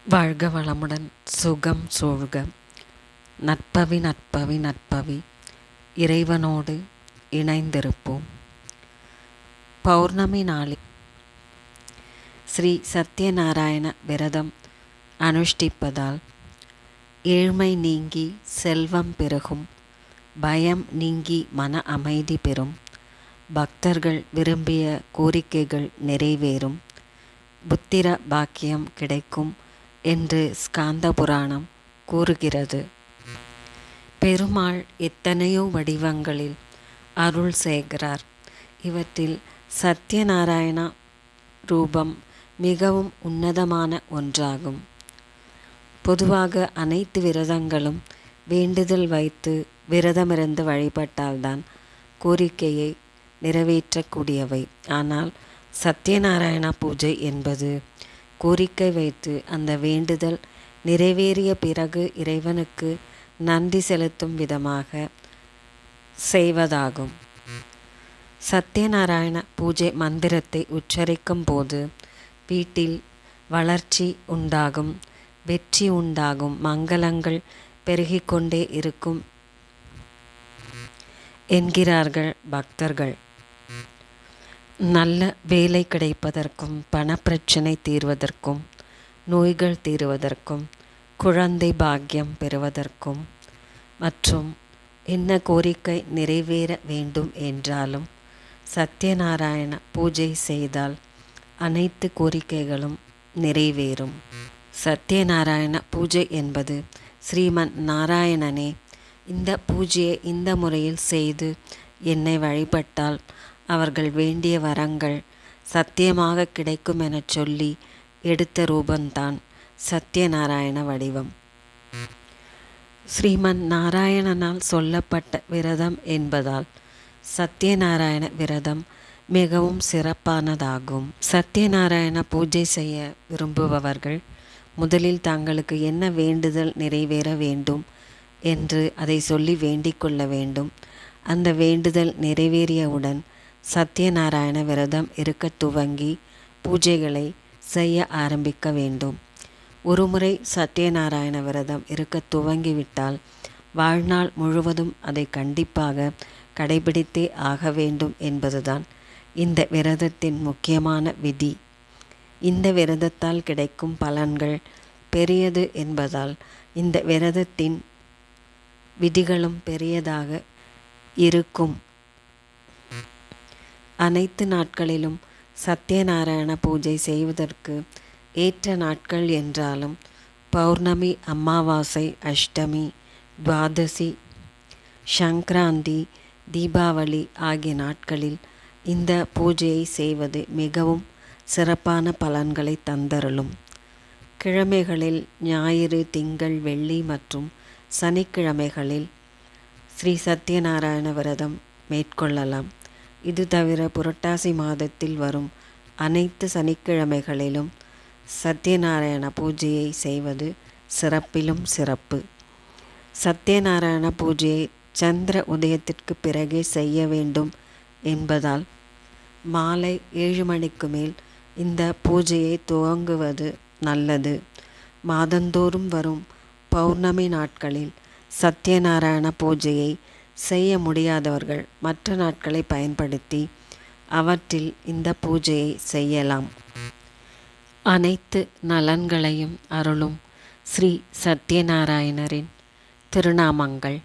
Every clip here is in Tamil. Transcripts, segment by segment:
வாழ்க வளமுடன், சுகம் சூழ்க. நற்பவி நற்பவி நற்பவி இறைவனோடு இணைந்திருப்போம். பௌர்ணமி நாளில் ஸ்ரீ சத்யநாராயண விரதம் அனுஷ்டிப்பதால் ஏழ்மை நீங்கி செல்வம் பெருகும், பயம் நீங்கி மன அமைதி பெறும், பக்தர்கள் விரும்பிய கோரிக்கைகள் நிறைவேறும், புத்திர பாக்கியம் கிடைக்கும் என்று ஸ்காந்த புராணம் கூறுகிறது. பெருமாள் எத்தனையோ வடிவங்களில் அருள் செய்கிறார். இவற்றில் சத்யநாராயண ரூபம் மிகவும் உன்னதமான ஒன்றாகும். பொதுவாக அனைத்து விரதங்களும் வேண்டுதல் வைத்து விரதமிருந்து வழிபட்டால்தான் கோரிக்கையை நிறைவேற்றக்கூடியவை. ஆனால் சத்யநாராயண பூஜை என்பது கோரிக்கை வைத்து அந்த வேண்டுதல் நிறைவேறிய பிறகு இறைவனுக்கு நன்றி செலுத்தும் விதமாக செய்வதாகும். சத்யநாராயண பூஜை மந்திரத்தை உச்சரிக்கும் போது வீட்டில் வளர்ச்சி உண்டாகும், வெற்றி உண்டாகும், மங்களங்கள் பெருகிக்கொண்டே இருக்கும் என்கிறார்கள் பக்தர்கள். நல்ல வேலை கிடைப்பதற்கும், பணப்பிரச்சனை தீர்வதற்கும், நோய்கள் தீருவதற்கும், குழந்தை பாக்கியம் பெறுவதற்கும் மற்றும் என்ன கோரிக்கை நிறைவேற வேண்டும் என்றாலும் சத்யநாராயண பூஜை செய்தால் அனைத்து கோரிக்கைகளும் நிறைவேறும். சத்யநாராயண பூஜை என்பது ஸ்ரீமன் நாராயணனே இந்த பூஜையை இந்த முறையில் செய்து என்னை வழிபட்டால் அவர்கள் வேண்டிய வரங்கள் சத்தியமாக கிடைக்கும் என சொல்லி எடுத்த ரூபந்தான் சத்யநாராயண வடிவம். ஸ்ரீமன் நாராயணனால் சொல்லப்பட்ட விரதம் என்பதால் சத்யநாராயண விரதம் மிகவும் சிறப்பானதாகும். சத்யநாராயண பூஜை செய்ய விரும்புபவர்கள் முதலில் தங்களுக்கு என்ன வேண்டுதல் நிறைவேற வேண்டும் என்று அதை சொல்லி வேண்டிக் கொள்ள வேண்டும். அந்த வேண்டுதல் நிறைவேறியவுடன் சத்யநாராயண விரதம் இருக்க துவங்கி பூஜைகளை செய்ய ஆரம்பிக்க வேண்டும். ஒருமுறை சத்யநாராயண விரதம் இருக்க துவங்கிவிட்டால் வாழ்நாள் முழுவதும் அதை கண்டிப்பாக கடைபிடித்தே ஆக வேண்டும் என்பதுதான் இந்த விரதத்தின் முக்கியமான விதி. இந்த விரதத்தால் கிடைக்கும் பலன்கள் பெரியது என்பதால் இந்த விரதத்தின் விதிகளும் பெரியதாக இருக்கும். அனைத்து நாட்களிலும் சத்யநாராயண பூஜை செய்வதற்கு ஏற்ற நாட்கள் என்றாலும் பௌர்ணமி, அமாவாசை, அஷ்டமி, துவாதசி, சங்கராந்தி, தீபாவளி ஆகிய நாட்களில் இந்த பூஜையை செய்வது மிகவும் சிறப்பான பலன்களை தந்தருளும். கிழமைகளில் ஞாயிறு, திங்கள், வெள்ளி மற்றும் சனிக்கிழமைகளில் ஸ்ரீ சத்யநாராயண விரதம் மேற்கொள்ளலாம். இது தவிர புரட்டாசி மாதத்தில் வரும் அனைத்து சனிக்கிழமைகளிலும் சத்யநாராயண பூஜையை செய்வது சிறப்பிலும் சிறப்பு. சத்யநாராயண பூஜையை சந்திர உதயத்திற்கு பிறகே செய்ய வேண்டும் என்பதால் மாலை 7 மணிக்கு மேல் இந்த பூஜையை துவங்குவது நல்லது. மாதந்தோறும் வரும் பௌர்ணமி நாட்களில் சத்யநாராயண பூஜையை செய்ய முடியாதவர்கள் மற்ற நாட்களை பயன்படுத்தி அவற்றில் இந்த பூஜையை செய்யலாம். அனைத்து நலன்களையும் அருளும் ஸ்ரீ சத்யநாராயணரின் திருநாமங்கள்.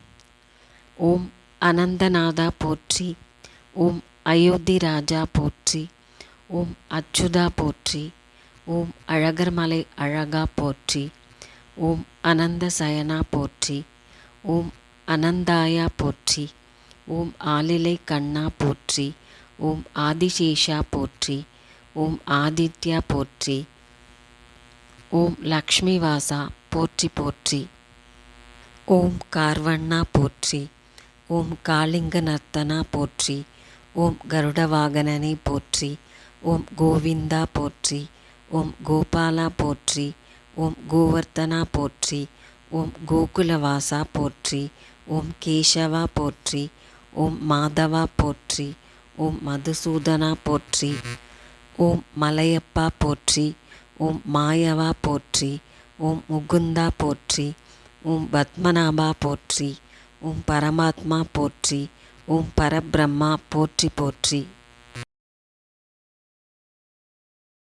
ஓம் அனந்தநாதா போற்றி, ஓம் அயோத்தி ராஜா போற்றி, ஓம் அச்சுதா போற்றி, ஓம் அழகர்மலை அழகா போற்றி, ஓம் அனந்த சயனா போற்றி, ஓம் அனந்தாயா போற்றி, ஓம் ஆலிலை கண்ணா போற்றி, ஓம் ஆதிசேஷா போற்றி, ஓம் ஆதித்யா போற்றி, ஓம் லக்ஷ்மிவாசா போற்றி போற்றி, ஓம் கார்வண்ணா போற்றி, ஓம் காளிங்க நர்த்தனா போற்றி, ஓம் கருடவாகனனை போற்றி, ஓம் கோவிந்தா போற்றி, ஓம் கோபாலா போற்றி, ஓம் கோவர்த்தனா போற்றி, ஓம் கோகுலவாசா போற்றி, ஓம் கேசவா போற்றி, ஓம் மாதவா போற்றி, ஓம் மதுசூதனா போற்றி, ஓம் மலையப்பா போற்றி, ஓம் மாயவா போற்றி, ஓம் முகுந்தா போற்றி, ஓம் பத்மநாபா போற்றி, ஓம் பரமாத்மா போற்றி, ஓம் பரபிரம்மா போற்றி போற்றி.